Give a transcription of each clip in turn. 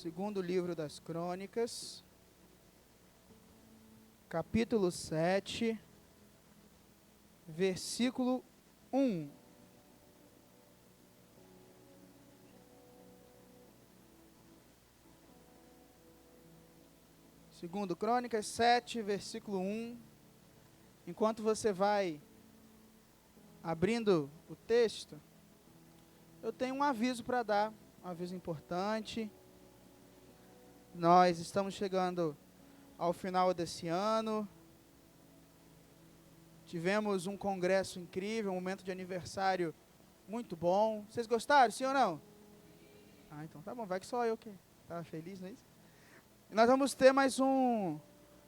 Segundo livro das Crônicas, capítulo 7, versículo 1. Segundo Crônicas 7, versículo 1. Enquanto você vai abrindo o texto, eu tenho um aviso para dar, um aviso importante. Nós estamos chegando ao final desse ano. Tivemos um congresso incrível, um momento de aniversário muito bom. Vocês gostaram, sim ou não? Ah, então tá bom, vai que só eu que estava feliz, não é isso? E nós vamos ter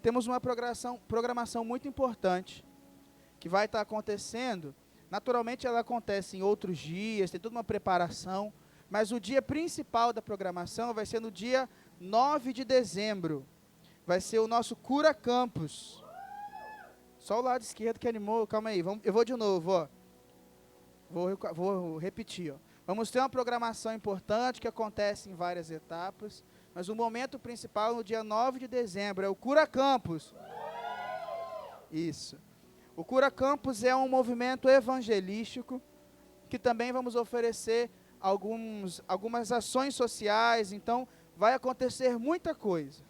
temos uma programação muito importante, que vai estar acontecendo. Naturalmente ela acontece em outros dias, tem toda uma preparação, mas o dia principal da programação vai ser no dia 9 de dezembro. Vai ser o nosso Cura Campus. Só o lado esquerdo que animou, calma aí, eu vou de novo, ó. Vou repetir, ó. Vamos ter uma programação importante que acontece em várias etapas, mas o momento principal no dia 9 de dezembro é o Cura Campus. Isso. O Cura Campus é um movimento evangelístico que também vamos oferecer algumas ações sociais, então vai acontecer muita coisa.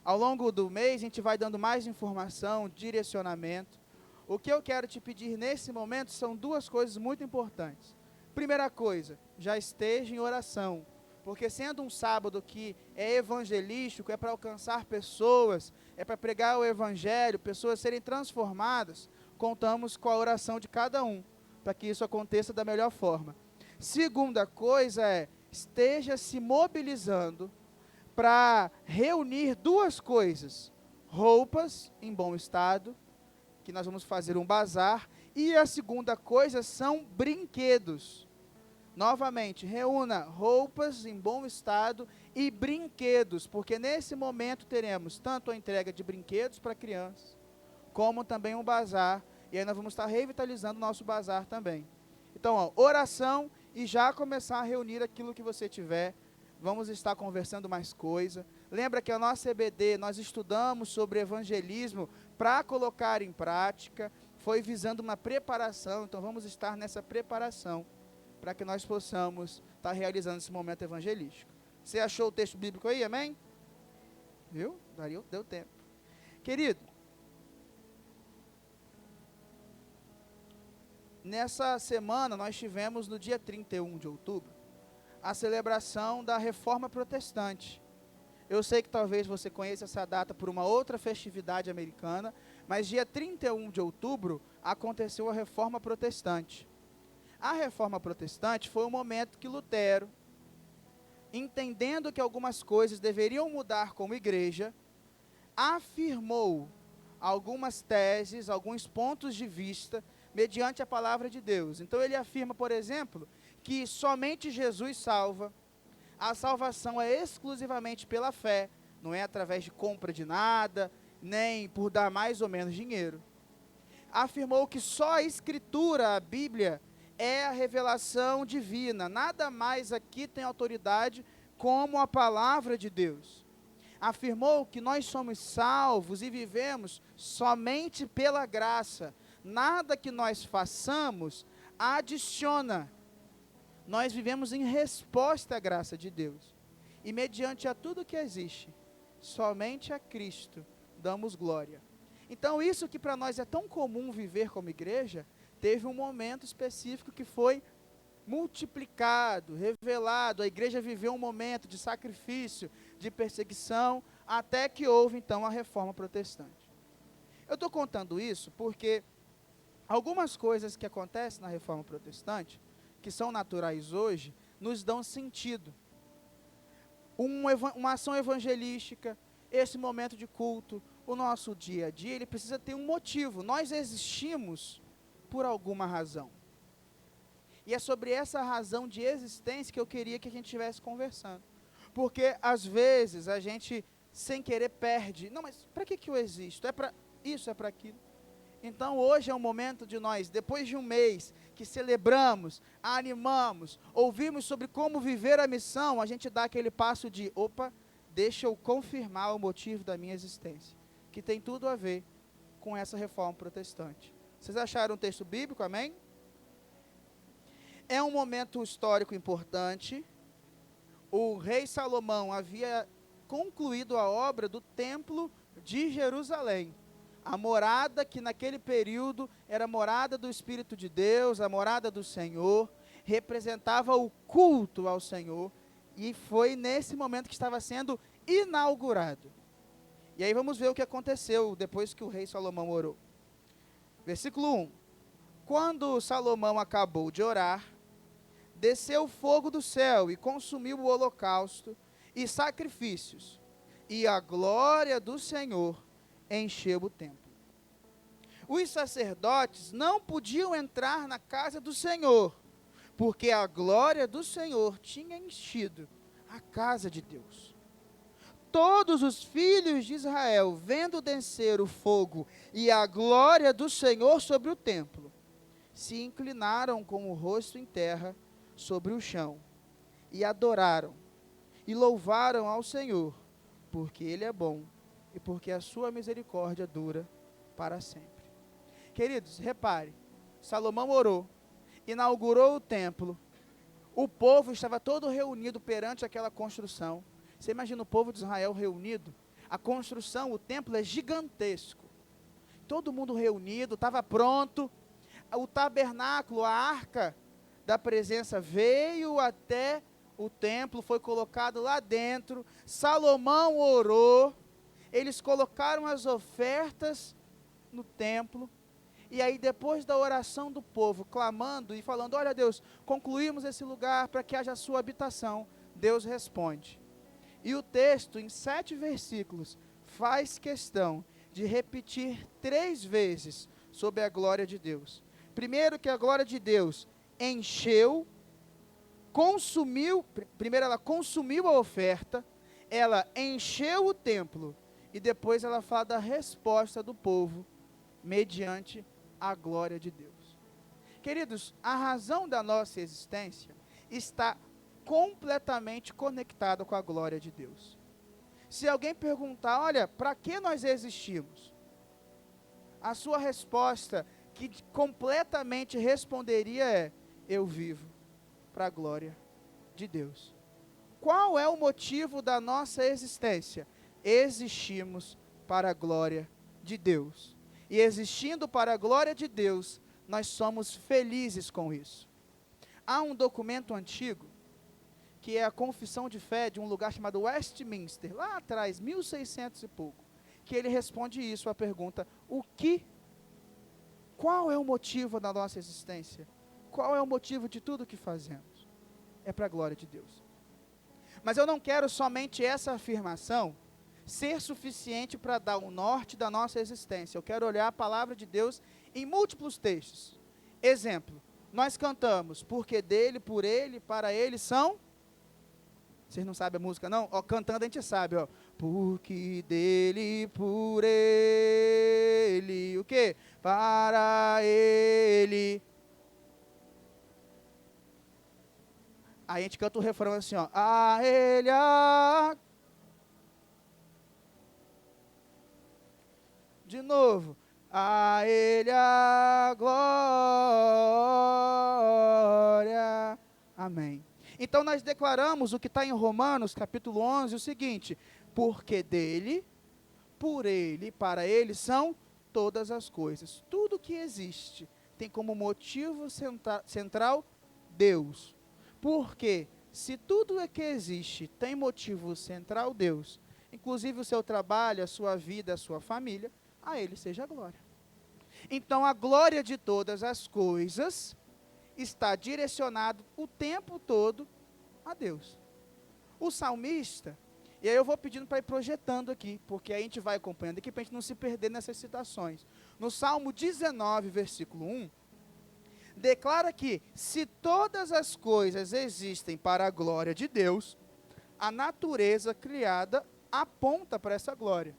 Ao longo do mês a gente vai dando mais informação, direcionamento. O que eu quero te pedir nesse momento são duas coisas muito importantes. Primeira coisa, já esteja em oração, porque sendo um sábado que é evangelístico, é para alcançar pessoas, é para pregar o evangelho, pessoas serem transformadas, contamos com a oração de cada um, para que isso aconteça da melhor forma. Segunda coisa é, esteja se mobilizando para reunir duas coisas: roupas em bom estado, que nós vamos fazer um bazar, e a segunda coisa são brinquedos. Novamente, reúna roupas em bom estado e brinquedos, porque nesse momento teremos tanto a entrega de brinquedos para crianças, como também um bazar, e aí nós vamos estar revitalizando o nosso bazar também. Então, ó, oração e já começar a reunir aquilo que você tiver. Vamos estar conversando mais coisa. Lembra que a nossa EBD, nós estudamos sobre evangelismo para colocar em prática, foi visando uma preparação, então vamos estar nessa preparação, para que nós possamos estar realizando esse momento evangelístico. Você achou o texto bíblico aí, amém? Viu? Deu tempo. Querido, nessa semana nós tivemos no dia 31 de outubro, a celebração da Reforma Protestante. Eu sei que talvez você conheça essa data por uma outra festividade americana, mas dia 31 de outubro aconteceu a Reforma Protestante. A Reforma Protestante foi o momento que Lutero, entendendo que algumas coisas deveriam mudar como igreja, afirmou algumas teses, alguns pontos de vista, mediante a palavra de Deus. Então ele afirma, por exemplo, que somente Jesus salva, a salvação é exclusivamente pela fé, não é através de compra de nada, nem por dar mais ou menos dinheiro. Afirmou que só a Escritura, a Bíblia, é a revelação divina, nada mais aqui tem autoridade como a palavra de Deus. Afirmou que nós somos salvos e vivemos somente pela graça, nada que nós façamos adiciona. Nós vivemos em resposta à graça de Deus. E mediante a tudo que existe, somente a Cristo damos glória. Então isso que para nós é tão comum viver como igreja, teve um momento específico que foi multiplicado, revelado. A igreja viveu um momento de sacrifício, de perseguição, até que houve então a Reforma Protestante. Eu estou contando isso porque algumas coisas que acontecem na Reforma Protestante, que são naturais hoje, nos dão sentido. Uma ação evangelística, esse momento de culto, o nosso dia a dia, ele precisa ter um motivo. Nós existimos por alguma razão. E é sobre essa razão de existência que eu queria que a gente estivesse conversando. Porque, às vezes, a gente, sem querer, perde. Não, mas para que eu existo? É para isso, é para aquilo. Então hoje é um momento de nós, depois de um mês que celebramos, animamos, ouvimos sobre como viver a missão, a gente dá aquele passo de, opa, deixa eu confirmar o motivo da minha existência, que tem tudo a ver com essa reforma protestante. Vocês acharam o texto bíblico, amém? É um momento histórico importante. O rei Salomão havia concluído a obra do templo de Jerusalém, a morada que naquele período era a morada do Espírito de Deus, a morada do Senhor, representava o culto ao Senhor, e foi nesse momento que estava sendo inaugurado. E aí vamos ver o que aconteceu depois que o rei Salomão orou. Versículo 1. Quando Salomão acabou de orar, desceu fogo do céu e consumiu o holocausto e sacrifícios, e a glória do Senhor encheu o templo. Os sacerdotes não podiam entrar na casa do Senhor, porque a glória do Senhor tinha enchido a casa de Deus. Todos os filhos de Israel, vendo descer o fogo e a glória do Senhor sobre o templo, se inclinaram com o rosto em terra sobre o chão, e adoraram, e louvaram ao Senhor, porque Ele é bom, e porque a sua misericórdia dura para sempre. Queridos, repare, Salomão orou, inaugurou o templo, o povo estava todo reunido perante aquela construção. Você imagina o povo de Israel reunido? A construção, o templo é gigantesco. Todo mundo reunido, estava pronto. O tabernáculo, a arca da presença veio até o templo, foi colocado lá dentro. Salomão orou, eles colocaram as ofertas no templo. E aí, depois da oração do povo, clamando e falando, olha Deus, concluímos esse lugar para que haja a sua habitação, Deus responde. E o texto, em 7 versículos, faz questão de repetir 3 vezes sobre a glória de Deus. Primeiro, que a glória de Deus encheu, consumiu, primeiro ela consumiu a oferta, ela encheu o templo, e depois ela fala da resposta do povo, mediante a glória de Deus. Queridos, a razão da nossa existência está completamente conectada com a glória de Deus. Se alguém perguntar, olha, para que nós existimos? A sua resposta, que completamente responderia é, eu vivo para a glória de Deus. Qual é o motivo da nossa existência? Existimos para a glória de Deus. E existindo para a glória de Deus, nós somos felizes com isso. Há um documento antigo, que é a confissão de fé de um lugar chamado Westminster, lá atrás, 1600 e pouco, que ele responde isso, a pergunta, qual é o motivo da nossa existência? Qual é o motivo de tudo que fazemos? É para a glória de Deus. Mas eu não quero somente essa afirmação ser suficiente para dar o norte da nossa existência. Eu quero olhar a palavra de Deus em múltiplos textos. Exemplo, nós cantamos, porque dele, por ele, para ele são... Vocês não sabem a música, não? Ó, cantando a gente sabe, ó. Porque dele, por ele, o quê? Para ele. Aí a gente canta o refrão assim, ó. A ele a... De novo. A ele a glória. Amém. Então nós declaramos o que está em Romanos, capítulo 11, o seguinte, porque dele, por ele, para ele são todas as coisas. Tudo que existe tem como motivo central Deus. Porque se tudo que existe tem motivo central Deus, inclusive o seu trabalho, a sua vida, a sua família, a ele seja a glória. Então a glória de todas as coisas está direcionado o tempo todo a Deus. O salmista, e aí eu vou pedindo para ir projetando aqui, porque aí a gente vai acompanhando aqui para a gente não se perder nessas citações. No Salmo 19, versículo 1, declara que se todas as coisas existem para a glória de Deus, a natureza criada aponta para essa glória.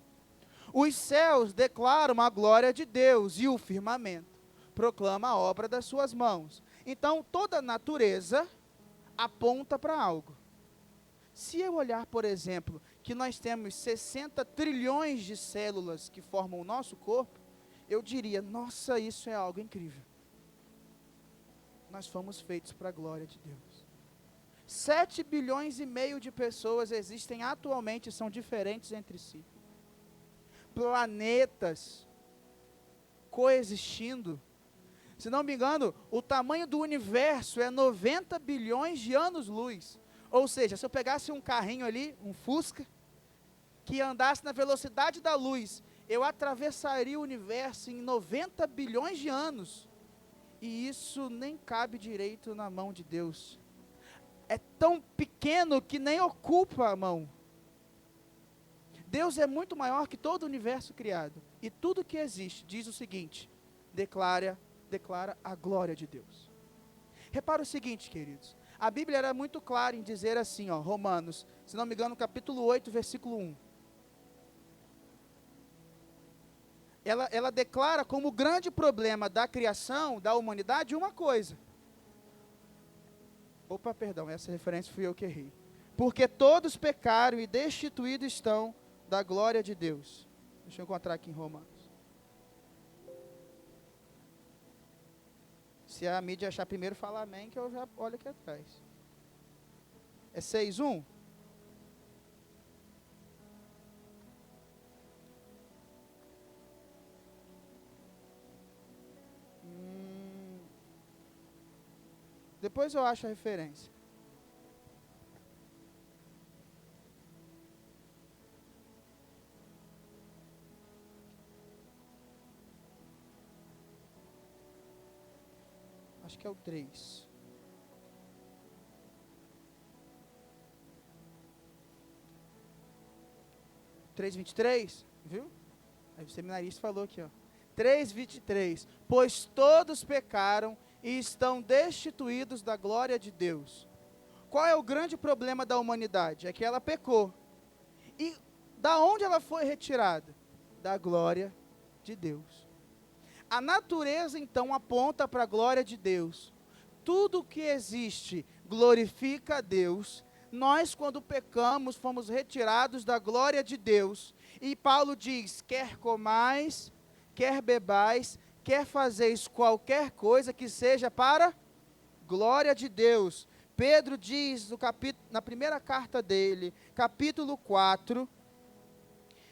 Os céus declaram a glória de Deus e o firmamento proclama a obra das suas mãos. Então, toda a natureza aponta para algo. Se eu olhar, por exemplo, que nós temos 60 trilhões de células que formam o nosso corpo, eu diria, nossa, isso é algo incrível. Nós fomos feitos para a glória de Deus. 7 bilhões e meio de pessoas existem atualmente e são diferentes entre si. Planetas coexistindo. Se não me engano, o tamanho do universo é 90 bilhões de anos-luz. Ou seja, se eu pegasse um carrinho ali, um Fusca, que andasse na velocidade da luz, eu atravessaria o universo em 90 bilhões de anos. E isso nem cabe direito na mão de Deus. É tão pequeno que nem ocupa a mão. Deus é muito maior que todo o universo criado. E tudo que existe diz o seguinte, declara a glória de Deus. Repara o seguinte, queridos. A Bíblia era muito clara em dizer assim, ó, Romanos, se não me engano, capítulo 8, versículo 1. Ela declara como grande problema da criação, da humanidade, uma coisa. Opa, perdão, essa referência fui eu que errei. Porque todos pecaram e destituídos estão da glória de Deus. Deixa eu encontrar aqui em Romanos. Se a mídia achar primeiro, fala amém, que eu já olho aqui atrás. É 6:1? Depois eu acho a referência. Acho que é o 3. O 3:23, viu? Aí o seminarista falou aqui, ó. 3:23. Pois todos pecaram e estão destituídos da glória de Deus. Qual é o grande problema da humanidade? É que ela pecou. E da onde ela foi retirada? Da glória de Deus. A natureza, então, aponta para a glória de Deus. Tudo que existe glorifica a Deus. Nós, quando pecamos, fomos retirados da glória de Deus. E Paulo diz, quer comais, quer bebais, quer fazeis qualquer coisa que seja para glória de Deus. Pedro diz na primeira carta dele, capítulo 4,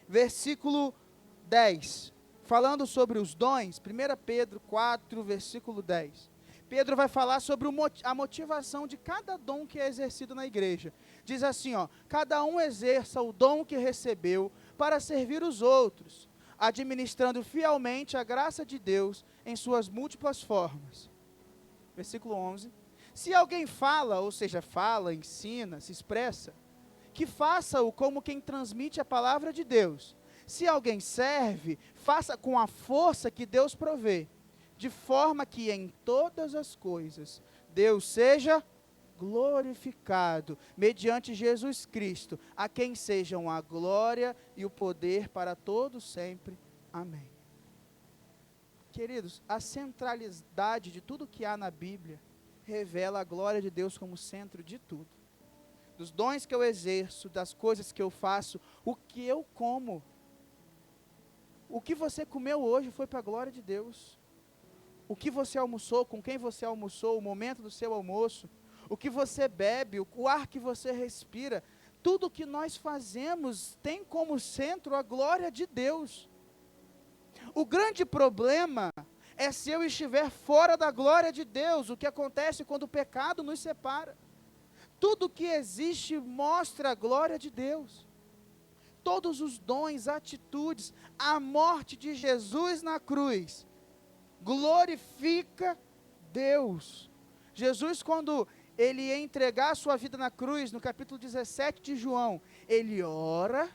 versículo 10. Falando sobre os dons, 1 Pedro 4, versículo 10. Pedro vai falar sobre a motivação de cada dom que é exercido na igreja. Diz assim, ó, cada um exerça o dom que recebeu para servir os outros, administrando fielmente a graça de Deus em suas múltiplas formas. Versículo 11. Se alguém fala, ou seja, fala, ensina, se expressa, que faça-o como quem transmite a palavra de Deus. Se alguém serve, faça com a força que Deus provê, de forma que em todas as coisas Deus seja glorificado, mediante Jesus Cristo, a quem sejam a glória e o poder para todos sempre. Amém. Queridos, a centralidade de tudo que há na Bíblia revela a glória de Deus como centro de tudo. Dos dons que eu exerço, das coisas que eu faço, o que eu como. O que você comeu hoje foi para a glória de Deus. O que você almoçou, com quem você almoçou, o momento do seu almoço, o que você bebe, o ar que você respira, tudo que nós fazemos tem como centro a glória de Deus. O grande problema é se eu estiver fora da glória de Deus, o que acontece quando o pecado nos separa. Tudo que existe mostra a glória de Deus. Todos os dons, atitudes, a morte de Jesus na cruz, glorifica Deus. Jesus, quando ele ia entregar a sua vida na cruz, no capítulo 17 de João, ele ora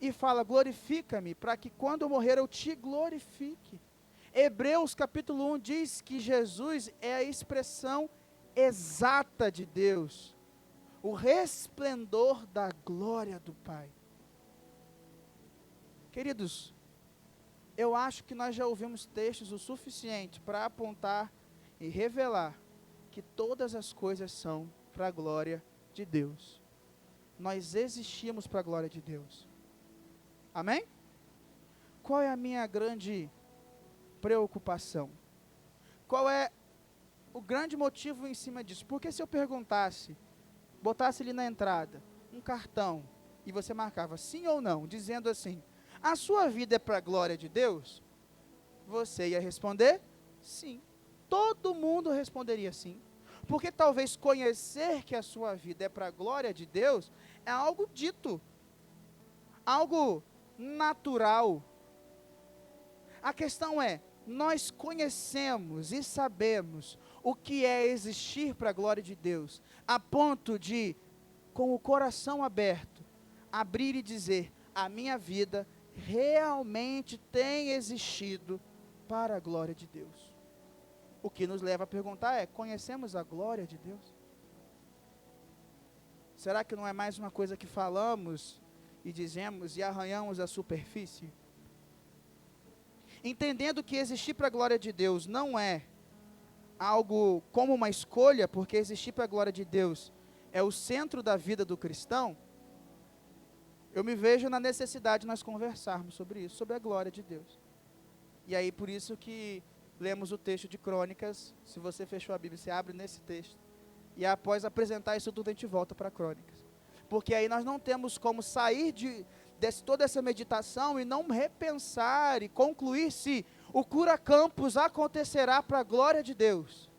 e fala, glorifica-me, para que quando eu morrer eu te glorifique. Hebreus capítulo 1 diz que Jesus é a expressão exata de Deus, o resplendor da glória do Pai. Queridos, eu acho que nós já ouvimos textos o suficiente para apontar e revelar que todas as coisas são para a glória de Deus. Nós existimos para a glória de Deus. Amém? Qual é a minha grande preocupação? Qual é o grande motivo em cima disso? Porque se eu perguntasse, botasse ali na entrada, um cartão, e você marcava sim ou não, dizendo assim, a sua vida é para a glória de Deus? Você ia responder sim. Todo mundo responderia sim. Porque talvez conhecer que a sua vida é para a glória de Deus é algo dito, algo natural. A questão é, nós conhecemos e sabemos o que é existir para a glória de Deus, a ponto de, com o coração aberto, abrir e dizer, a minha vida realmente tem existido para a glória de Deus. O que nos leva a perguntar é, conhecemos a glória de Deus? Será que não é mais uma coisa que falamos e dizemos e arranhamos a superfície? Entendendo que existir para a glória de Deus não é algo como uma escolha, porque existir para a glória de Deus é o centro da vida do cristão, eu me vejo na necessidade de nós conversarmos sobre isso, sobre a glória de Deus. E aí, por isso que lemos o texto de Crônicas. Se você fechou a Bíblia, você abre nesse texto. E após apresentar isso tudo, a gente volta para Crônicas. Porque aí nós não temos como sair de toda essa meditação e não repensar e concluir se o cura-campos acontecerá para a glória de Deus.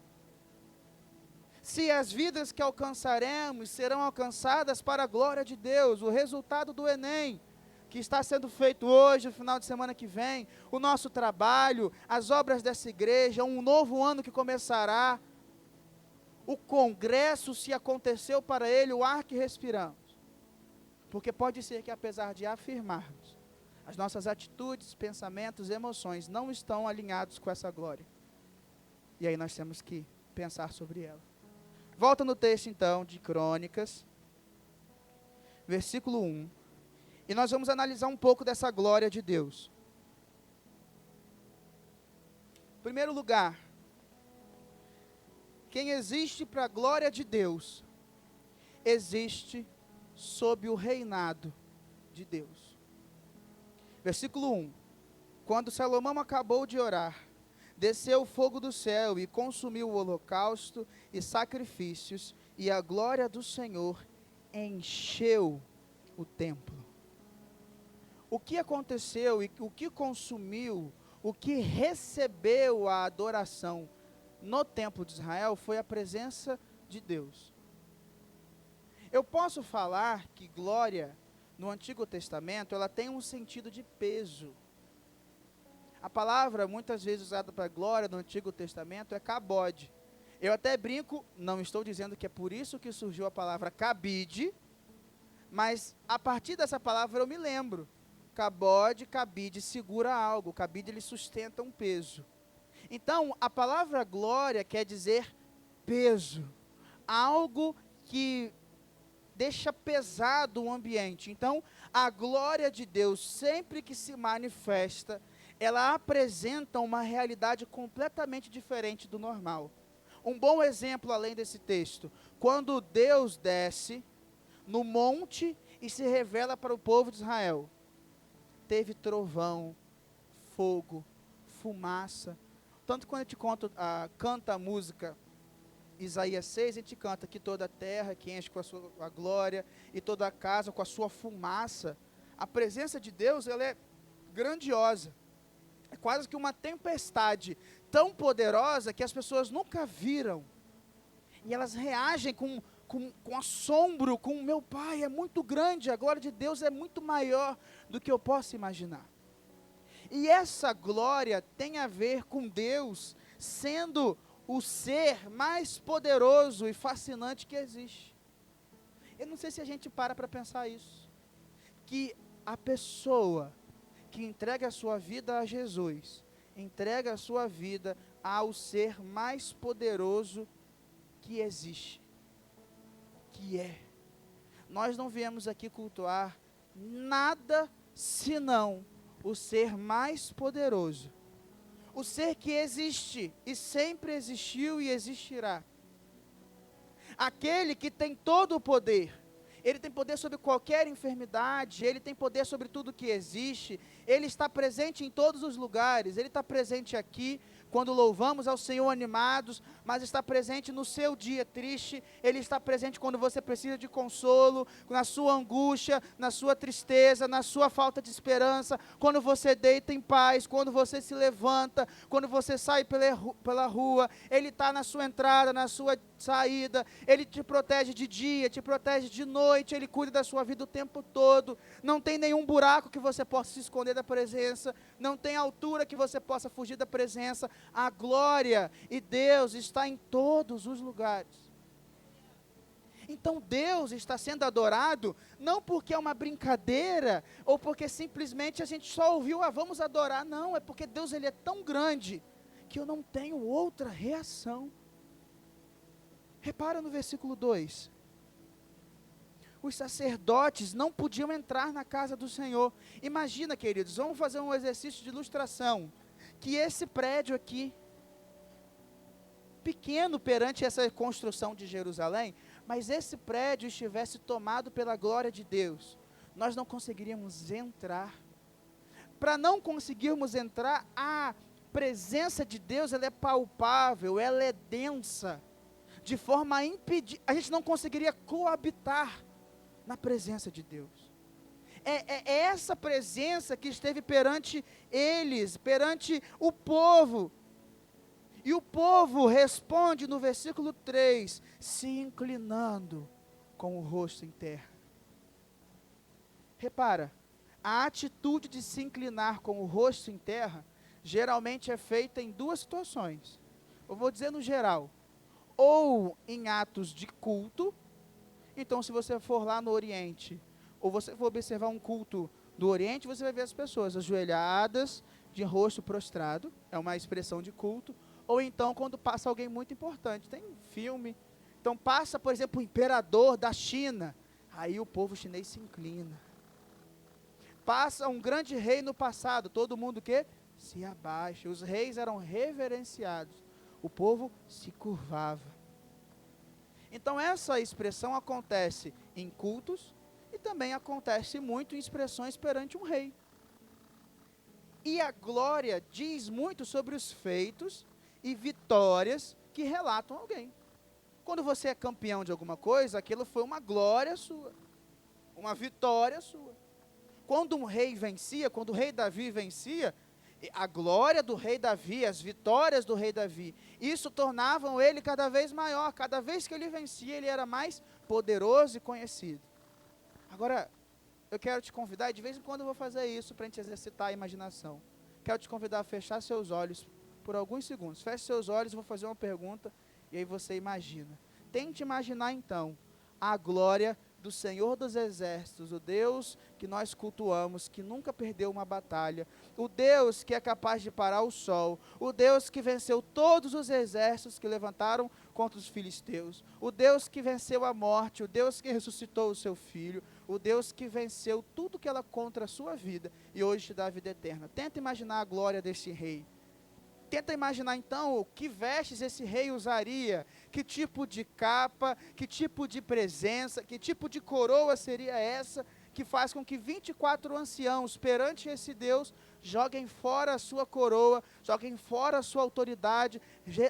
Se as vidas que alcançaremos serão alcançadas para a glória de Deus, o resultado do Enem, que está sendo feito hoje, no final de semana que vem, o nosso trabalho, as obras dessa igreja, um novo ano que começará, o congresso, se aconteceu para ele, o ar que respiramos. Porque pode ser que, apesar de afirmarmos, as nossas atitudes, pensamentos, emoções não estão alinhados com essa glória. E aí nós temos que pensar sobre ela. Volta no texto então de Crônicas, versículo 1. E nós vamos analisar um pouco dessa glória de Deus. Em primeiro lugar, quem existe para a glória de Deus, existe sob o reinado de Deus. Versículo 1. Quando Salomão acabou de orar, desceu o fogo do céu e consumiu o holocausto e sacrifícios, e a glória do Senhor encheu o templo. O que aconteceu e o que consumiu, o que recebeu a adoração no templo de Israel foi a presença de Deus. Eu posso falar que glória no Antigo Testamento, ela tem um sentido de peso. A palavra muitas vezes usada para glória no Antigo Testamento é kabod. Eu até brinco, não estou dizendo que é por isso que surgiu a palavra cabide, mas a partir dessa palavra eu me lembro. Kabod, cabide, segura algo. Cabide, ele sustenta um peso. Então, a palavra glória quer dizer peso. Algo que deixa pesado o ambiente. Então, a glória de Deus, sempre que se manifesta, ela apresenta uma realidade completamente diferente do normal. Um bom exemplo, além desse texto, quando Deus desce no monte e se revela para o povo de Israel, teve trovão, fogo, fumaça. Tanto quando a gente canta a música Isaías 6, a gente canta que toda a terra que enche com a sua glória e toda a casa com a sua fumaça. A presença de Deus, ela é grandiosa. É quase que uma tempestade tão poderosa que as pessoas nunca viram. E elas reagem com assombro, com meu Pai é muito grande, a glória de Deus é muito maior do que eu posso imaginar. E essa glória tem a ver com Deus sendo o ser mais poderoso e fascinante que existe. Eu não sei se a gente para pensar isso. Que a pessoa que entrega a sua vida a Jesus, entrega a sua vida ao ser mais poderoso que existe. Que é. Nós não viemos aqui cultuar nada senão o ser mais poderoso, o ser que existe e sempre existiu e existirá, aquele que tem todo o poder. Ele tem poder sobre qualquer enfermidade, Ele tem poder sobre tudo que existe, Ele está presente em todos os lugares, Ele está presente aqui, quando louvamos ao Senhor animados, mas está presente no seu dia triste, Ele está presente quando você precisa de consolo, na sua angústia, na sua tristeza, na sua falta de esperança, quando você deita em paz, quando você se levanta, quando você sai pela rua, Ele está na sua entrada, na sua saída, Ele te protege de dia, te protege de noite, Ele cuida da sua vida o tempo todo, não tem nenhum buraco que você possa se esconder da presença, não tem altura que você possa fugir da presença, a glória e Deus está em todos os lugares. Então Deus está sendo adorado, não porque é uma brincadeira, ou porque simplesmente a gente só ouviu, vamos adorar, não, é porque Deus Ele é tão grande, que eu não tenho outra reação. Repara no versículo 2, os sacerdotes não podiam entrar na casa do Senhor. Imagina, queridos, vamos fazer um exercício de ilustração, que esse prédio aqui, pequeno perante essa construção de Jerusalém, mas esse prédio estivesse tomado pela glória de Deus, nós não conseguiríamos entrar. Para não conseguirmos entrar, a presença de Deus, ela é palpável, ela é densa, de forma a impedir, a gente não conseguiria coabitar na presença de Deus. É essa presença que esteve perante eles, perante o povo. E o povo responde no versículo 3, se inclinando com o rosto em terra. Repara, a atitude de se inclinar com o rosto em terra, geralmente é feita em duas situações. Eu vou dizer no geral, ou em atos de culto. Então, se você for lá no Oriente, ou você for observar um culto do Oriente, você vai ver as pessoas ajoelhadas, de rosto prostrado, é uma expressão de culto, ou então quando passa alguém muito importante, tem um filme, então passa, por exemplo, o imperador da China, aí o povo chinês se inclina. Passa um grande rei no passado, todo mundo que se abaixa, os reis eram reverenciados, o povo se curvava. Então essa expressão acontece em cultos e também acontece muito em expressões perante um rei. E a glória diz muito sobre os feitos e vitórias que relatam alguém. Quando você é campeão de alguma coisa, aquilo foi uma glória sua, uma vitória sua. Quando um rei vencia, quando o rei Davi vencia, a glória do rei Davi, as vitórias do rei Davi, isso tornavam ele cada vez maior, cada vez que ele vencia, ele era mais poderoso e conhecido. Agora, eu quero te convidar, e de vez em quando eu vou fazer isso para a gente exercitar a imaginação. Quero te convidar a fechar seus olhos por alguns segundos. Feche seus olhos, eu vou fazer uma pergunta, e aí você imagina. Tente imaginar então a glória do Senhor dos Exércitos, o Deus que nós cultuamos, que nunca perdeu uma batalha, o Deus que é capaz de parar o sol, o Deus que venceu todos os exércitos que levantaram contra os filisteus, o Deus que venceu a morte, o Deus que ressuscitou o seu filho, o Deus que venceu tudo que era contra a sua vida e hoje te dá a vida eterna. Tenta imaginar a glória desse rei. Tenta imaginar então que vestes esse rei usaria, que tipo de capa, que tipo de presença, que tipo de coroa seria essa, que faz com que 24 anciãos perante esse Deus joguem fora a sua coroa, joguem fora a sua autoridade,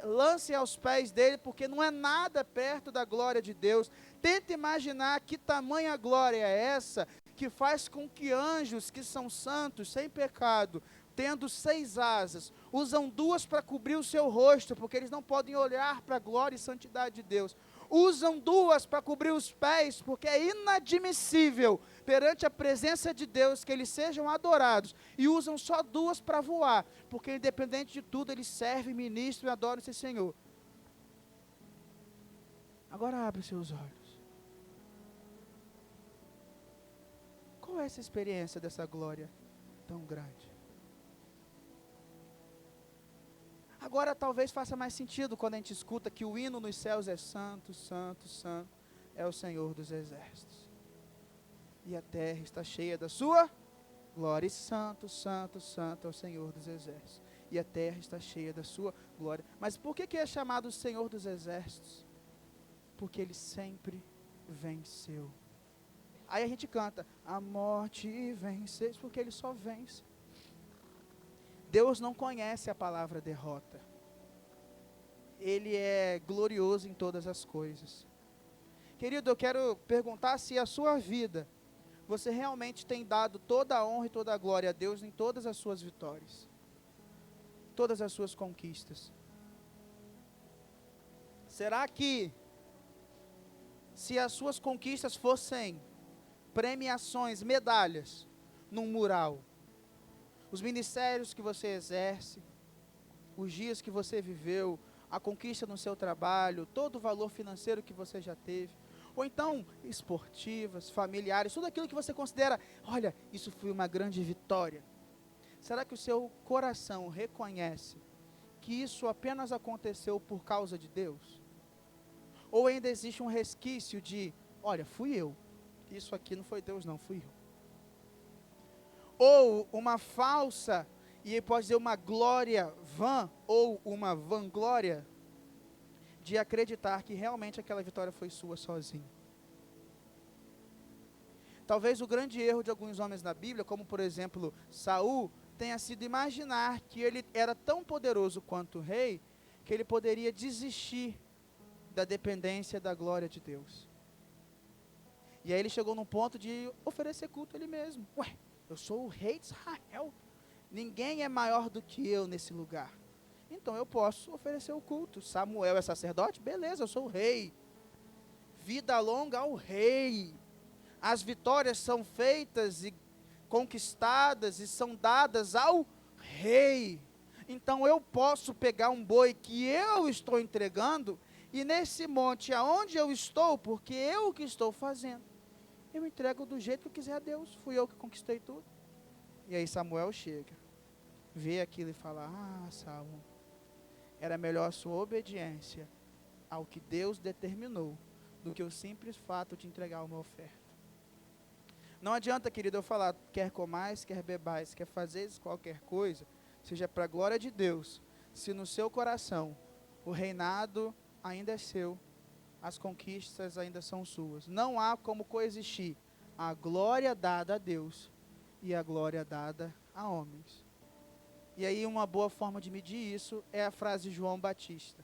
lancem aos pés dele, porque não é nada perto da glória de Deus. Tenta imaginar que tamanha glória é essa, que faz com que anjos que são santos, sem pecado, tendo 6 asas, usam 2 para cobrir o seu rosto, porque eles não podem olhar para a glória e santidade de Deus. Usam 2 para cobrir os pés, porque é inadmissível perante a presença de Deus que eles sejam adorados. E usam só 2 para voar, porque independente de tudo eles servem, ministram e adoram esse Senhor. Agora abre seus olhos. Qual é essa experiência dessa glória tão grande? Agora talvez faça mais sentido quando a gente escuta que o hino nos céus é santo, santo, santo, é o Senhor dos exércitos. E a terra está cheia da sua glória. E santo, santo, santo é o Senhor dos exércitos. E a terra está cheia da sua glória. Mas por que é chamado o Senhor dos exércitos? Porque ele sempre venceu. Aí a gente canta, a morte vence, porque ele só vence. Deus não conhece a palavra derrota. Ele é glorioso em todas as coisas. Querido, eu quero perguntar se a sua vida, você realmente tem dado toda a honra e toda a glória a Deus em todas as suas vitórias, todas as suas conquistas. Será que, se as suas conquistas fossem premiações, medalhas, num mural, os ministérios que você exerce, os dias que você viveu, a conquista no seu trabalho, todo o valor financeiro que você já teve, ou então esportivas, familiares, tudo aquilo que você considera, olha, isso foi uma grande vitória. Será que o seu coração reconhece que isso apenas aconteceu por causa de Deus? Ou ainda existe um resquício de, olha, fui eu, isso aqui não foi Deus não, fui eu. Ou uma falsa, e pode dizer uma glória vã, ou uma vanglória, de acreditar que realmente aquela vitória foi sua sozinho. Talvez o grande erro de alguns homens na Bíblia, como por exemplo Saul, tenha sido imaginar que ele era tão poderoso quanto o rei, que ele poderia desistir da dependência da glória de Deus. E aí ele chegou num ponto de oferecer culto a ele mesmo. Ué, eu sou o rei de Israel, ninguém é maior do que eu nesse lugar, então eu posso oferecer o culto. Samuel é sacerdote? Beleza, eu sou o rei. Vida longa ao rei. As vitórias são feitas e conquistadas e são dadas ao rei. Então eu posso pegar um boi que eu estou entregando, e nesse monte aonde eu estou, porque eu que estou fazendo, eu entrego do jeito que eu quiser a Deus, fui eu que conquistei tudo. E aí Samuel chega, vê aquilo e fala, Saul, era melhor a sua obediência ao que Deus determinou, do que o simples fato de entregar uma oferta. Não adianta, querido, eu falar, quer comais, quer bebais, quer fazeres qualquer coisa, seja para a glória de Deus, se no seu coração o reinado ainda é seu, as conquistas ainda são suas. Não há como coexistir a glória dada a Deus e a glória dada a homens. E aí uma boa forma de medir isso é a frase de João Batista.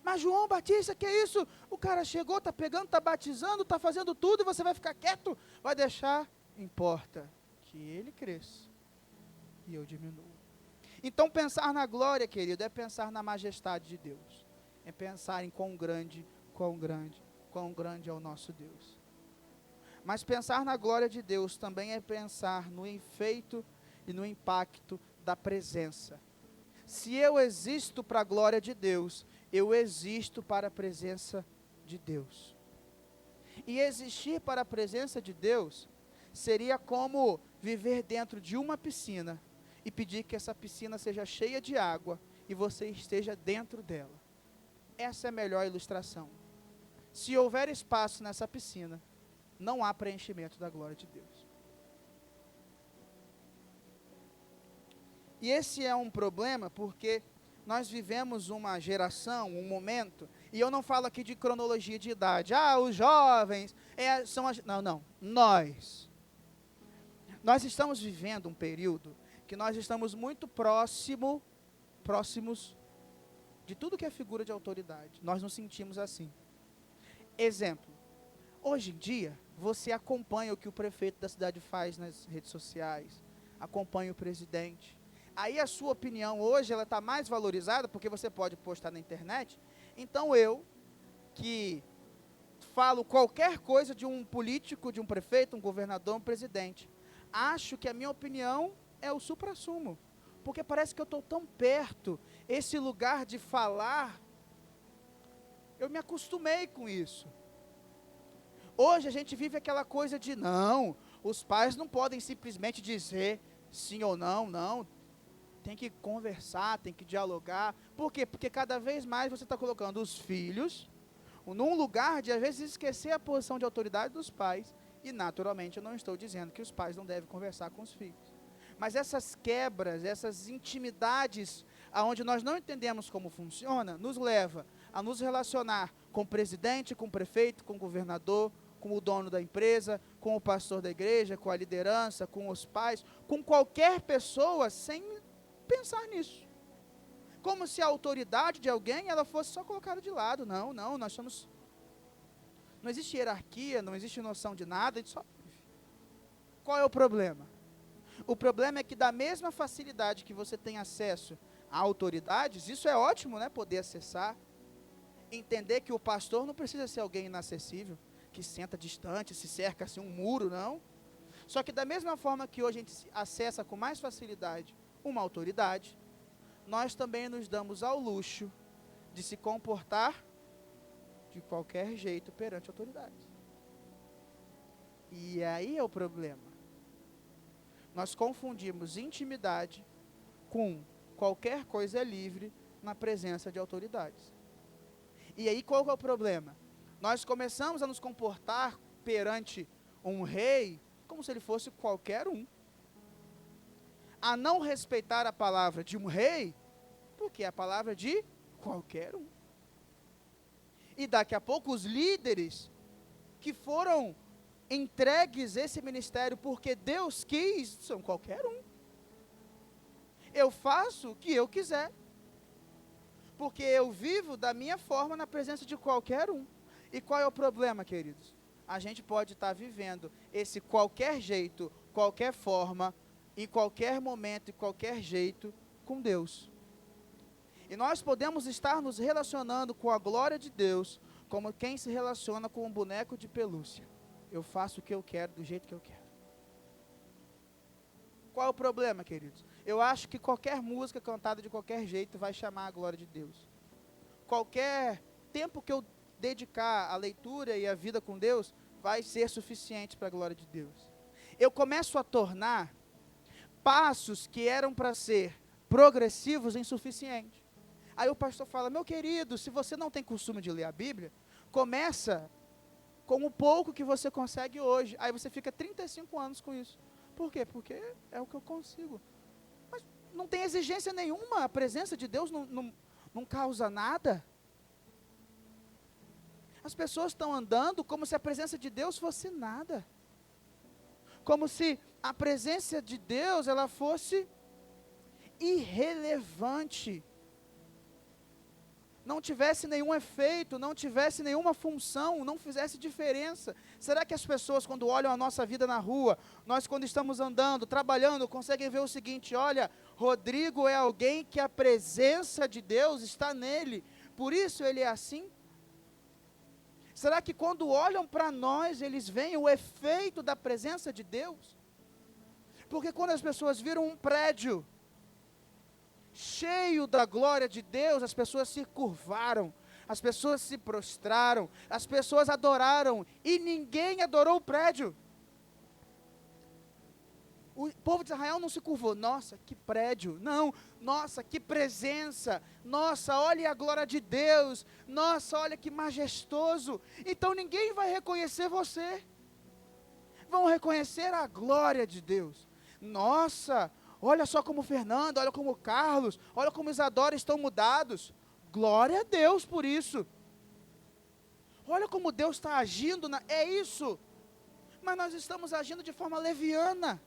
Mas João Batista, que é isso? O cara chegou, está pegando, está batizando, está fazendo tudo, e você vai ficar quieto? Vai deixar? Importa que ele cresça e eu diminuo. Então pensar na glória, querido, é pensar na majestade de Deus. É pensar em quão grande é o nosso Deus. Mas pensar na glória de Deus também é pensar no efeito e no impacto da presença. Se eu existo para a glória de Deus, eu existo para a presença de Deus. E existir para a presença de Deus seria como viver dentro de uma piscina e pedir que essa piscina seja cheia de água e você esteja dentro dela. Essa é a melhor ilustração. Se houver espaço nessa piscina, não há preenchimento da glória de Deus. E esse é um problema porque nós vivemos uma geração, um momento, e eu não falo aqui de cronologia de idade, os jovens, nós estamos vivendo um período que nós estamos muito próximos de tudo que é figura de autoridade, nós nos sentimos assim. Exemplo, hoje em dia, você acompanha o que o prefeito da cidade faz nas redes sociais, acompanha o presidente. Aí a sua opinião hoje, ela está mais valorizada, porque você pode postar na internet. Então eu, que falo qualquer coisa de um político, de um prefeito, um governador, um presidente, acho que a minha opinião é o suprassumo, porque parece que eu estou tão perto, esse lugar de falar, eu me acostumei com isso. Hoje a gente vive aquela coisa de, não, os pais não podem simplesmente dizer sim ou não, tem que conversar, tem que dialogar. Por quê? Porque cada vez mais você está colocando os filhos num lugar de, às vezes, esquecer a posição de autoridade dos pais. E, naturalmente, eu não estou dizendo que os pais não devem conversar com os filhos. Mas essas quebras, essas intimidades, aonde nós não entendemos como funciona, nos leva a nos relacionar com o presidente, com o prefeito, com o governador, com o dono da empresa, com o pastor da igreja, com a liderança, com os pais, com qualquer pessoa, sem pensar nisso. Como se a autoridade de alguém, ela fosse só colocada de lado. Não, nós somos... Não existe hierarquia, não existe noção de nada, a gente só vive. Qual é o problema? O problema é que da mesma facilidade que você tem acesso a autoridades, isso é ótimo, né, poder acessar, entender que o pastor não precisa ser alguém inacessível, que senta distante, se cerca assim um muro, não. Só que da mesma forma que hoje a gente acessa com mais facilidade uma autoridade, nós também nos damos ao luxo de se comportar de qualquer jeito perante a autoridade. E aí é o problema. Nós confundimos intimidade com qualquer coisa livre na presença de autoridades. E aí qual é o problema? Nós começamos a nos comportar perante um rei como se ele fosse qualquer um. A não respeitar a palavra de um rei, porque é a palavra de qualquer um. E daqui a pouco os líderes que foram entregues esse ministério porque Deus quis, são qualquer um. Eu faço o que eu quiser, porque eu vivo da minha forma na presença de qualquer um. E qual é o problema, queridos? A gente pode estar vivendo esse qualquer jeito, qualquer forma, em qualquer momento e qualquer jeito com Deus. E nós podemos estar nos relacionando com a glória de Deus como quem se relaciona com um boneco de pelúcia. Eu faço o que eu quero, do jeito que eu quero. Qual é o problema, queridos? Eu acho que qualquer música cantada de qualquer jeito vai chamar a glória de Deus. Qualquer tempo que eu dedicar à leitura e à vida com Deus vai ser suficiente para a glória de Deus. Eu começo a tornar passos que eram para ser progressivos insuficientes. Aí o pastor fala: meu querido, se você não tem costume de ler a Bíblia, começa com o pouco que você consegue hoje. Aí você fica 35 anos com isso. Por quê? Porque é o que eu consigo. Mas não tem exigência nenhuma, a presença de Deus não causa nada. As pessoas estão andando como se a presença de Deus fosse nada. Como se a presença de Deus, ela fosse irrelevante. Não tivesse nenhum efeito, não tivesse nenhuma função, não fizesse diferença. Será que as pessoas, quando olham a nossa vida na rua, nós quando estamos andando, trabalhando, conseguem ver o seguinte: olha, Rodrigo é alguém que a presença de Deus está nele, por isso ele é assim? Será que quando olham para nós, eles veem o efeito da presença de Deus? Porque quando as pessoas viram um prédio cheio da glória de Deus, as pessoas se curvaram, as pessoas se prostraram, as pessoas adoraram, e ninguém adorou o prédio. O povo de Israel não se curvou: nossa, que prédio, não, nossa, que presença, nossa, olha a glória de Deus, nossa, olha que majestoso. Então ninguém vai reconhecer você, vão reconhecer a glória de Deus. Nossa, olha só como o Fernando, olha como o Carlos, olha como os Isadora estão mudados. Glória a Deus por isso. Olha como Deus está agindo, é isso. Mas nós estamos agindo de forma leviana,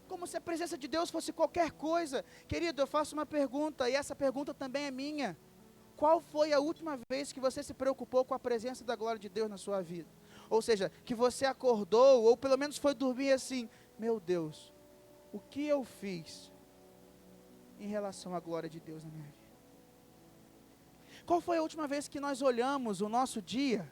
como se a presença de Deus fosse qualquer coisa. Querido, eu faço uma pergunta, e essa pergunta também é minha. Qual foi a última vez que você se preocupou com a presença da glória de Deus na sua vida? Ou seja, que você acordou, ou pelo menos foi dormir assim: meu Deus, o que eu fiz em relação à glória de Deus na minha vida? Qual foi a última vez que nós olhamos o nosso dia?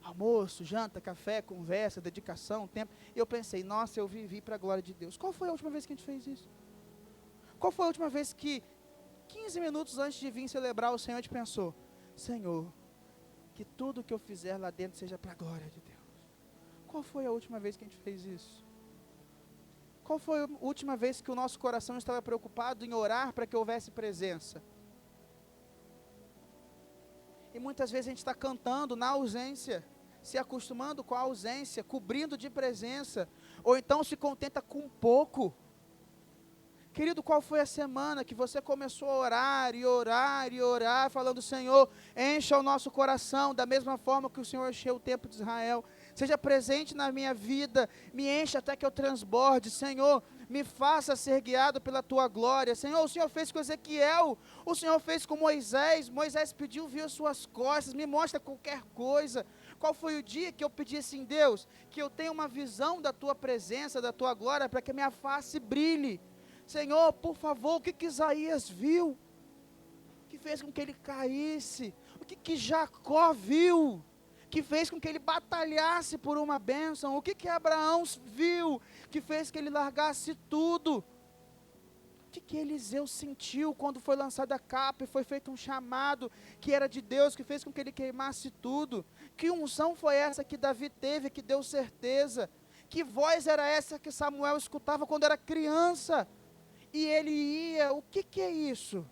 Almoço, janta, café, conversa, dedicação, tempo. E eu pensei: nossa, eu vivi para a glória de Deus. Qual foi a última vez que a gente fez isso? Qual foi a última vez que, 15 minutos antes de vir celebrar o Senhor, a gente pensou: Senhor, que tudo que eu fizer lá dentro seja para a glória de Deus? Qual foi a última vez que a gente fez isso? Qual foi a última vez que o nosso coração estava preocupado em orar para que houvesse presença? E muitas vezes a gente está cantando na ausência, se acostumando com a ausência, cobrindo de presença, ou então se contenta com pouco. Querido, qual foi a semana que você começou a orar e orar e orar, falando, Senhor, encha o nosso coração, da mesma forma que o Senhor encheu o templo de Israel, seja presente na minha vida, me encha até que eu transborde, Senhor, me faça ser guiado pela Tua glória, Senhor, o Senhor fez com Ezequiel, o Senhor fez com Moisés, Moisés pediu, viu as suas costas, me mostra qualquer coisa. Qual foi o dia que eu pedi assim, Deus, que eu tenha uma visão da Tua presença, da Tua glória, para que a minha face brilhe? Senhor, por favor, o que Isaías viu? Que fez com que ele caísse? O que Jacó viu? Que fez com que ele batalhasse por uma bênção? O que Abraão viu? Que fez que ele largasse tudo? O que Eliseu sentiu quando foi lançada a capa e foi feito um chamado que era de Deus, que fez com que ele queimasse tudo? Que unção foi essa que Davi teve, que deu certeza? Que voz era essa que Samuel escutava quando era criança? E ele ia, o que é isso?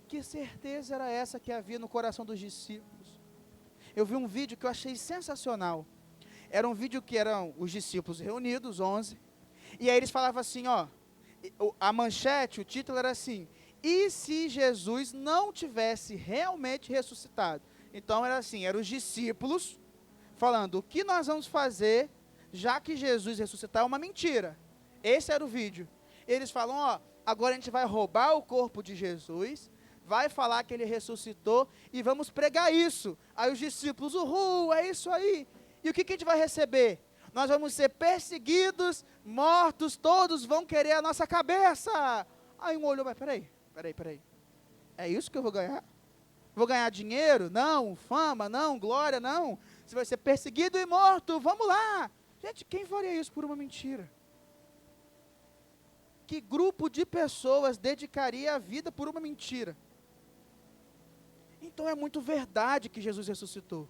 Que certeza era essa que havia no coração dos discípulos? Eu vi um vídeo que eu achei sensacional. Era um vídeo que eram os discípulos reunidos, 11, e aí eles falavam assim, ó, a manchete, o título era assim, e se Jesus não tivesse realmente ressuscitado? Então era assim, eram os discípulos falando, o que nós vamos fazer, já que Jesus ressuscitar é uma mentira? Esse era o vídeo. Eles falam, ó, agora a gente vai roubar o corpo de Jesus, vai falar que ele ressuscitou e vamos pregar isso. Aí os discípulos, uhul, é isso aí. E o que a gente vai receber? Nós vamos ser perseguidos, mortos, todos vão querer a nossa cabeça. Aí um olhou, mas peraí. É isso que eu vou ganhar? Vou ganhar dinheiro? Não. Fama? Não. Glória? Não. Você vai ser perseguido e morto, vamos lá. Gente, quem faria isso por uma mentira? Que grupo de pessoas dedicaria a vida por uma mentira? Então é muito verdade que Jesus ressuscitou.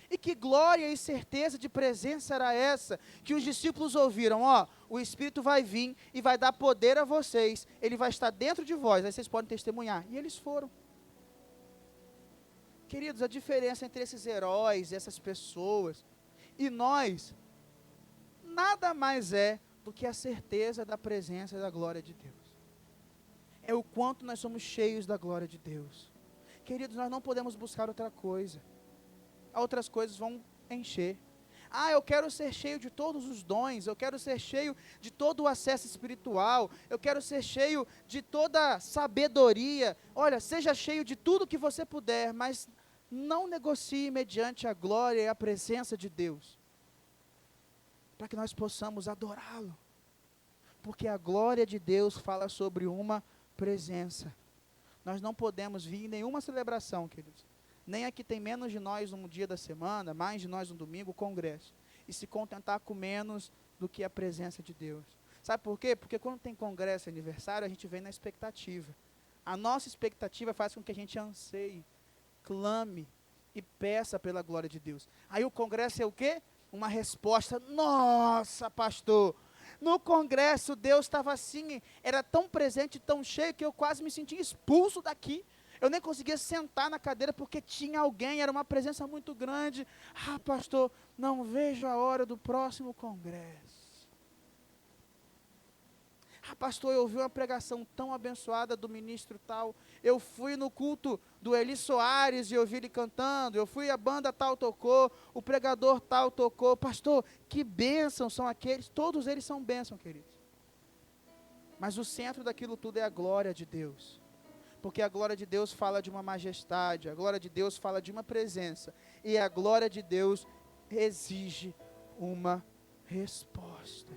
E que glória e certeza de presença era essa que os discípulos ouviram, ó, o Espírito vai vir e vai dar poder a vocês, ele vai estar dentro de vós, aí vocês podem testemunhar. E eles foram. Queridos, a diferença entre esses heróis, essas pessoas, e nós, nada mais é do que a certeza da presença e da glória de Deus. É o quanto nós somos cheios da glória de Deus. Queridos, nós não podemos buscar outra coisa. Outras coisas vão encher. Ah, eu quero ser cheio de todos os dons, eu quero ser cheio de todo o acesso espiritual, eu quero ser cheio de toda sabedoria. Olha, seja cheio de tudo que você puder, mas não negocie mediante a glória e a presença de Deus, para que nós possamos adorá-lo, porque a glória de Deus fala sobre uma presença. Nós não podemos vir em nenhuma celebração, queridos, nem aqui tem menos de nós num dia da semana, mais de nós no domingo, congresso, e se contentar com menos do que a presença de Deus. Sabe por quê? Porque quando tem congresso e aniversário, a gente vem na expectativa. A nossa expectativa faz com que a gente anseie, clame e peça pela glória de Deus. Aí o congresso é o quê? Uma resposta. Nossa, pastor, no congresso Deus estava assim, era tão presente, tão cheio, que eu quase me sentia expulso daqui. Eu nem conseguia sentar na cadeira porque tinha alguém, era uma presença muito grande. Ah, pastor, não vejo a hora do próximo congresso. Ah, pastor, eu ouvi uma pregação tão abençoada do ministro tal. Eu fui no culto do Eli Soares e ouvi ele cantando. Eu fui, a banda tal tocou, o pregador tal tocou. Pastor, que bênção são aqueles. Todos eles são bênção, queridos. Mas o centro daquilo tudo é a glória de Deus. Porque a glória de Deus fala de uma majestade, a glória de Deus fala de uma presença, e a glória de Deus exige uma resposta.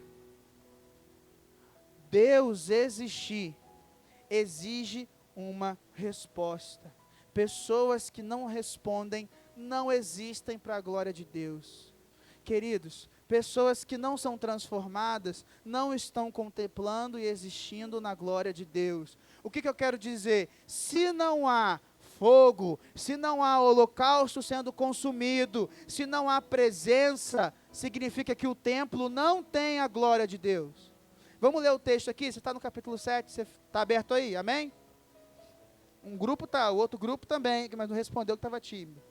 Deus existir exige uma resposta. Pessoas que não respondem não existem para a glória de Deus. Queridos, pessoas que não são transformadas não estão contemplando e existindo na glória de Deus. O que eu quero dizer? Se não há fogo, se não há holocausto sendo consumido, se não há presença, significa que o templo não tem a glória de Deus. Vamos ler o texto aqui, você está no capítulo 7, você está aberto aí, amém? Um grupo está, o outro grupo também, mas não respondeu que estava tímido.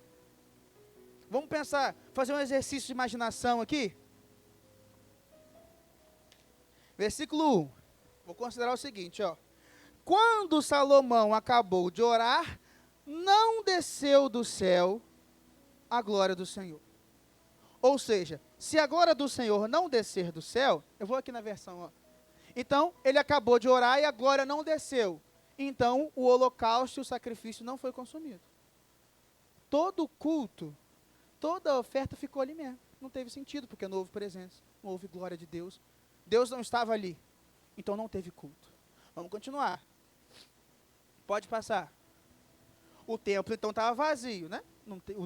Vamos pensar, fazer um exercício de imaginação aqui? Versículo 1. Vou considerar o seguinte, ó. Quando Salomão acabou de orar, não desceu do céu a glória do Senhor. Ou seja, se a glória do Senhor não descer do céu, eu vou aqui na versão, ó. Então, ele acabou de orar e a glória não desceu. Então, o holocausto e o sacrifício não foi consumido. Todo o culto, toda a oferta ficou ali mesmo. Não teve sentido, porque não houve presença, não houve glória de Deus. Deus não estava ali. Então, não teve culto. Vamos continuar. Pode passar. O templo, então, estava vazio, né?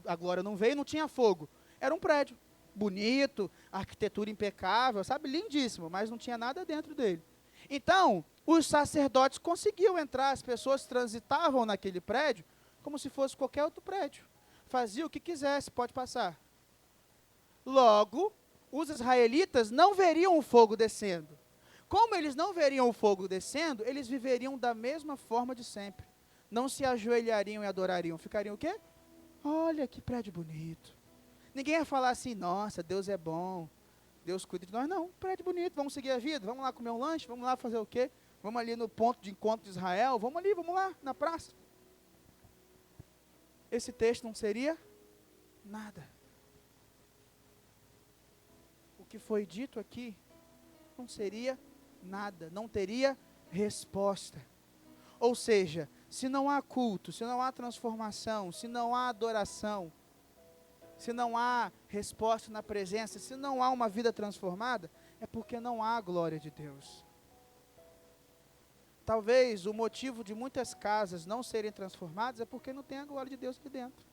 A glória não veio, não tinha fogo. Era um prédio bonito, arquitetura impecável, sabe? Lindíssimo, mas não tinha nada dentro dele. Então, os sacerdotes conseguiam entrar, as pessoas transitavam naquele prédio como se fosse qualquer outro prédio. Fazia o que quisesse, pode passar. Logo, os israelitas não veriam o fogo descendo. Como eles não veriam o fogo descendo, eles viveriam da mesma forma de sempre. Não se ajoelhariam e adorariam. Ficariam o quê? Olha que prédio bonito. Ninguém ia falar assim, nossa, Deus é bom, Deus cuida de nós. Não, prédio bonito, vamos seguir a vida, vamos lá comer um lanche, vamos lá fazer o quê? Vamos ali no ponto de encontro de Israel, vamos ali, vamos lá, na praça. Esse texto não seria nada. O que foi dito aqui não seria nada, não teria resposta. Ou seja, se não há culto, se não há transformação, se não há adoração, se não há resposta na presença, se não há uma vida transformada, é porque não há a glória de Deus. Talvez o motivo de muitas casas não serem transformadas é porque não tem a glória de Deus aqui dentro.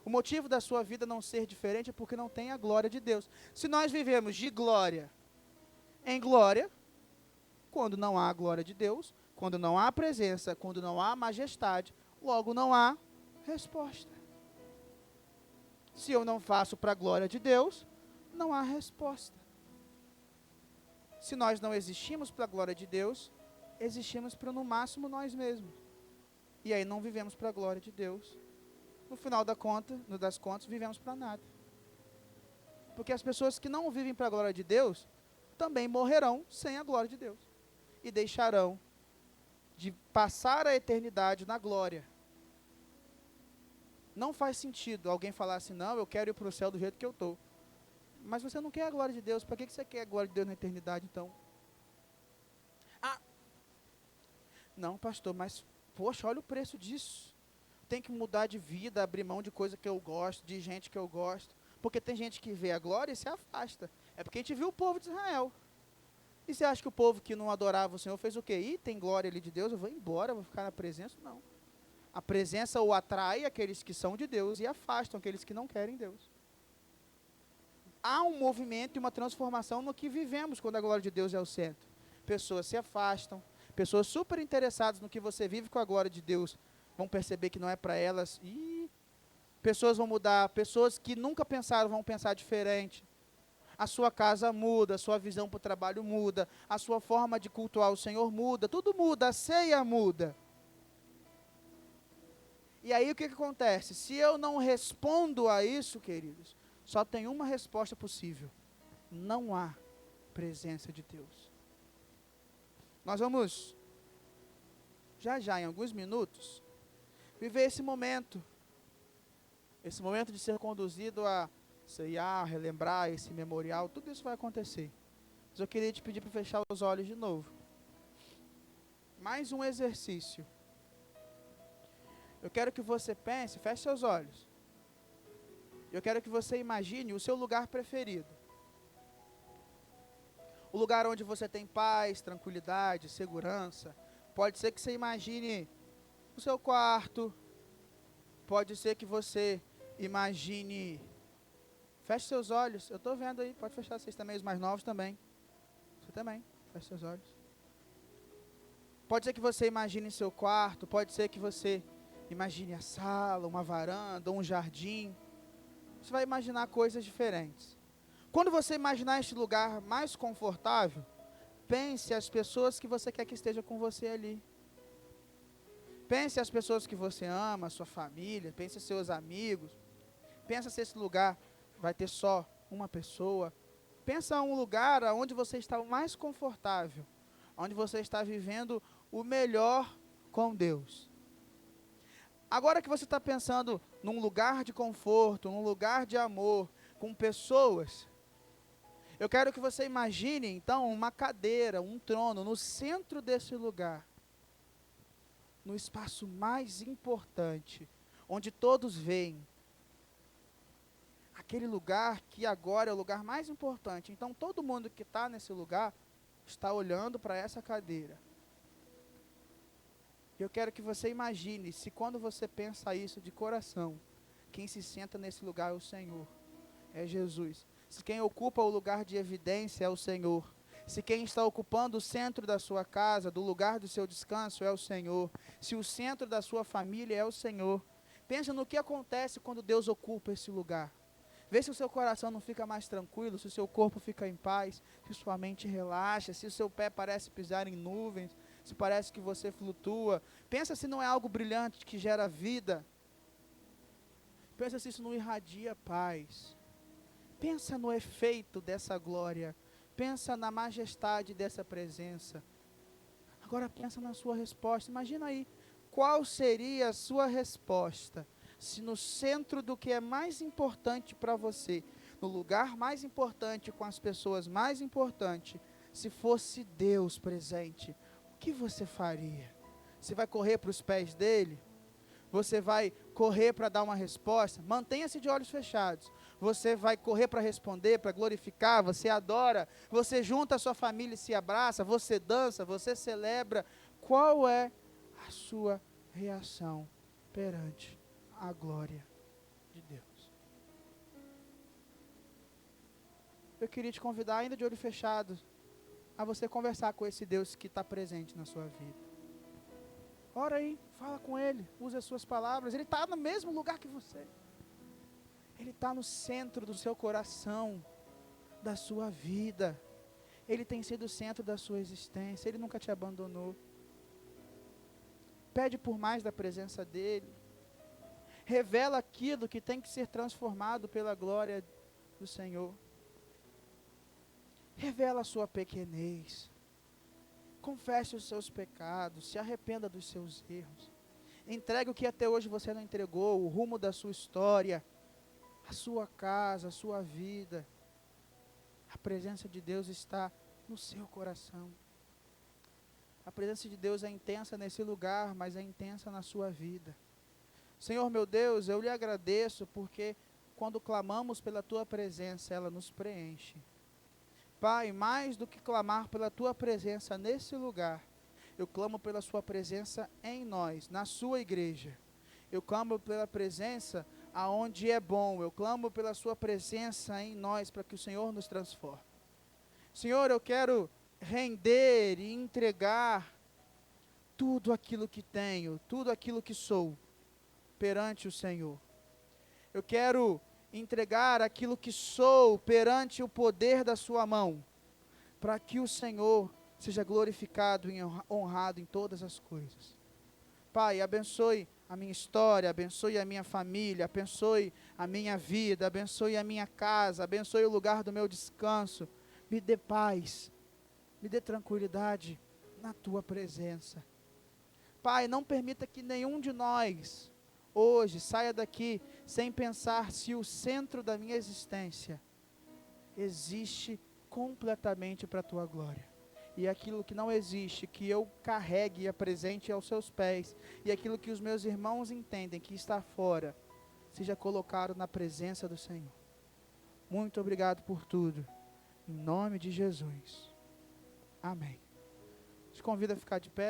O motivo da sua vida não ser diferente é porque não tem a glória de Deus. Se nós vivemos de glória em glória, quando não há a glória de Deus, quando não há presença, quando não há majestade, logo não há resposta. Se eu não faço para a glória de Deus, não há resposta. Se nós não existimos para a glória de Deus, existimos para no máximo nós mesmos. E aí não vivemos para a glória de Deus. No final das contas, vivemos para nada. Porque as pessoas que não vivem para a glória de Deus, também morrerão sem a glória de Deus. E deixarão de passar a eternidade na glória. Não faz sentido alguém falar assim, não, eu quero ir para o céu do jeito que eu estou. Mas você não quer a glória de Deus, para que você quer a glória de Deus na eternidade, então? Ah, não, pastor, mas, poxa, olha o preço disso. Tem que mudar de vida, abrir mão de coisa que eu gosto, de gente que eu gosto. Porque tem gente que vê a glória e se afasta. É porque a gente viu o povo de Israel. E você acha que o povo que não adorava o Senhor fez o quê? Ih, tem glória ali de Deus, eu vou embora, vou ficar na presença? Não. A presença o atrai aqueles que são de Deus e afastam aqueles que não querem Deus. Há um movimento e uma transformação no que vivemos quando a glória de Deus é o centro. Pessoas se afastam, pessoas super interessadas no que você vive com a glória de Deus vão perceber que não é para elas. E pessoas vão mudar, pessoas que nunca pensaram vão pensar diferente. A sua casa muda, a sua visão para o trabalho muda, a sua forma de cultuar o Senhor muda, tudo muda, a ceia muda. E aí o que acontece? Se eu não respondo a isso, queridos, só tem uma resposta possível. Não há presença de Deus. Nós vamos, já em alguns minutos, viver esse momento de ser conduzido a ceiar, relembrar esse memorial, tudo isso vai acontecer. Mas eu queria te pedir para fechar os olhos de novo. Mais um exercício. Eu quero que você pense, feche seus olhos. Eu quero que você imagine o seu lugar preferido. O lugar onde você tem paz, tranquilidade, segurança. Pode ser que você imagine o seu quarto. Pode ser que você imagine... Feche seus olhos. Eu estou vendo aí. Pode fechar vocês também, os mais novos também. Você também. Feche seus olhos. Pode ser que você imagine seu quarto. Pode ser que você imagine a sala, uma varanda, um jardim. Você vai imaginar coisas diferentes. Quando você imaginar este lugar mais confortável, pense as pessoas que você quer que estejam com você ali. Pense as pessoas que você ama, a sua família, pense seus amigos. Pensa se esse lugar vai ter só uma pessoa. Pensa um lugar onde você está mais confortável, onde você está vivendo o melhor com Deus. Agora que você está pensando num lugar de conforto, num lugar de amor, com pessoas, eu quero que você imagine, então, uma cadeira, um trono, no centro desse lugar, no espaço mais importante, onde todos veem. Aquele lugar que agora é o lugar mais importante. Então, todo mundo que está nesse lugar está olhando para essa cadeira. Eu quero que você imagine, se quando você pensa isso de coração, quem se senta nesse lugar é o Senhor, é Jesus. Se quem ocupa o lugar de evidência é o Senhor. Se quem está ocupando o centro da sua casa, do lugar do seu descanso, é o Senhor. Se o centro da sua família é o Senhor. Pensa no que acontece quando Deus ocupa esse lugar. Vê se o seu coração não fica mais tranquilo, se o seu corpo fica em paz, se sua mente relaxa, se o seu pé parece pisar em nuvens, se parece que você flutua. Pensa se não é algo brilhante que gera vida. Pensa se isso não irradia paz. Pensa no efeito dessa glória. Pensa na majestade dessa presença. Agora pensa na sua resposta. Imagina aí, qual seria a sua resposta se no centro do que é mais importante para você, no lugar mais importante, com as pessoas mais importantes, se fosse Deus presente, o que você faria? Você vai correr para os pés dele? Você vai correr para dar uma resposta? Mantenha-se de olhos fechados. Você vai correr para responder, para glorificar, você adora, você junta a sua família e se abraça, você dança, você celebra. Qual é a sua reação perante a glória de Deus? Eu queria te convidar, ainda de olho fechado, a você conversar com esse Deus que está presente na sua vida. Ora aí, fala com Ele, use as suas palavras. Ele está no mesmo lugar que você. Ele está no centro do seu coração, da sua vida. Ele tem sido o centro da sua existência. Ele nunca te abandonou. Pede por mais da presença dEle. Revela aquilo que tem que ser transformado pela glória do Senhor. Revela a sua pequenez. Confesse os seus pecados, se arrependa dos seus erros. Entregue o que até hoje você não entregou, o rumo da sua história, a sua casa, a sua vida. A presença de Deus está no seu coração. A presença de Deus é intensa nesse lugar, mas é intensa na sua vida. Senhor meu Deus, eu lhe agradeço porque quando clamamos pela tua presença, ela nos preenche. Pai, mais do que clamar pela tua presença nesse lugar, eu clamo pela sua presença em nós, na sua igreja. Eu clamo pela presença aonde é bom. Eu clamo pela sua presença em nós para que o Senhor nos transforme. Senhor, eu quero render e entregar tudo aquilo que tenho, tudo aquilo que sou perante o Senhor. Eu quero entregar aquilo que sou perante o poder da sua mão, para que o Senhor seja glorificado e honrado em todas as coisas. Pai, abençoe a minha história, abençoe a minha família, abençoe a minha vida, abençoe a minha casa, abençoe o lugar do meu descanso. Me dê paz, me dê tranquilidade na tua presença. Pai, não permita que nenhum de nós hoje saia daqui sem pensar se o centro da minha existência existe completamente para a tua glória. E aquilo que não existe, que eu carregue e apresente aos seus pés, e aquilo que os meus irmãos entendem que está fora, seja colocado na presença do Senhor. Muito obrigado por tudo, em nome de Jesus. Amém. Te convido a ficar de pé.